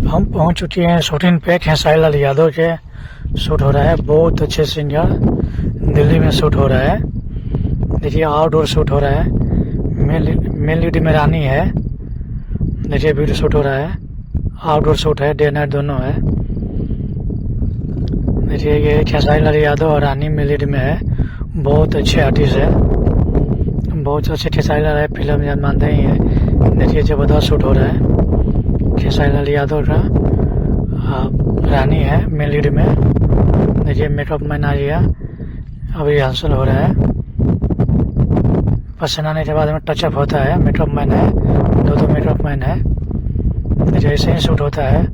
हम पहुंच चुके हैं शूटिंग पे। खेसारी लाल यादव के शूट हो रहा है, बहुत अच्छे सिंगर, दिल्ली में शूट हो रहा है। देखिए आउटडोर शूट हो रहा है, मेन लीड में रानी है। देखिए वीडियो शूट हो रहा है, आउटडोर शूट है, डे नाइट दोनों है। देखिए ये खेसारी लाल यादव और रानी मेन लीड में है, बहुत अच्छे आर्टिस्ट है, बहुत अच्छे खेसारी लाल फिल्म याद मानते ही है। देखिए जबरदस्त शूट हो रहा है, खेसारी लाल यादव का रानी है मेन लीड में। देखिए मेकअप मैन आ गया, अभी रिहर्सल हो रहा है, पसंद आने के बाद में टचअप होता है। मेकअप मैन है, दो मेकअप मैन है। देखिए ऐसे ही शूट होता है,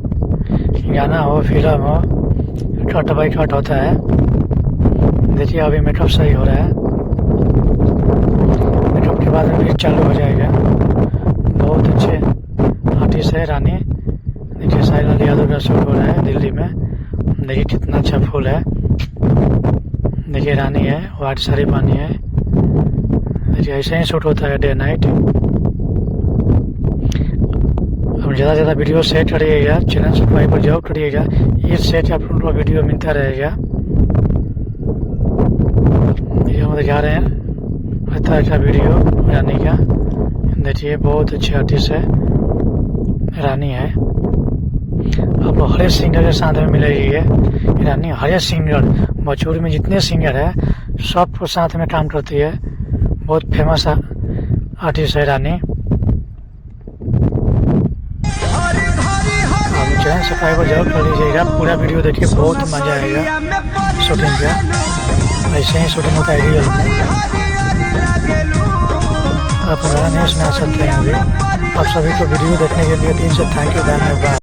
गाना हो फिल्म हो, कट बाई कट होता है। देखिए अभी मेकअप सही हो रहा है, मेकअप के बाद में चालू हो जाएगा। बहुत अच्छे आर्टिस्ट है रानी। देखिए खेसारी लाल यादव का शूट हो रहा है दिल्ली में। देखिए कितना अच्छा फूल है। देखिए रानी है, व्हाइट साड़ी पहनी है। देखिए ऐसे ही शूट होता है डे नाइट। अब ज़्यादा से ज़्यादा वीडियो शेयर करिएगा, चैनल सब्सक्राइब पर जरूर करिएगा, ये शेयर आप लोगों को वीडियो मिलता रहेगा। ये हम दिखा रहे हैं हर तरह का वीडियो रानी का। देखिए बहुत अच्छे आर्टिस्ट है, रानी है। आप लोग हरेक सिंगर के साथ में मिलेगी है रानी। हरेक सिंगर भोजपुरी में जितने सिंगर है सबको साथ में काम करती है, बहुत फेमस आर्टिस्ट है रानी। चैनल सब्सक्राइब जरूर कर लीजिएगा, पूरा वीडियो देखिए, बहुत मजा आएगा शूटिंग का। ऐसे ही शूटिंग होता है रियल में, आप गाना नहीं सुना सकते हैं अभी। आप सभी को वीडियो देखने के लिए दिल से थैंक यू, धन्यवाद।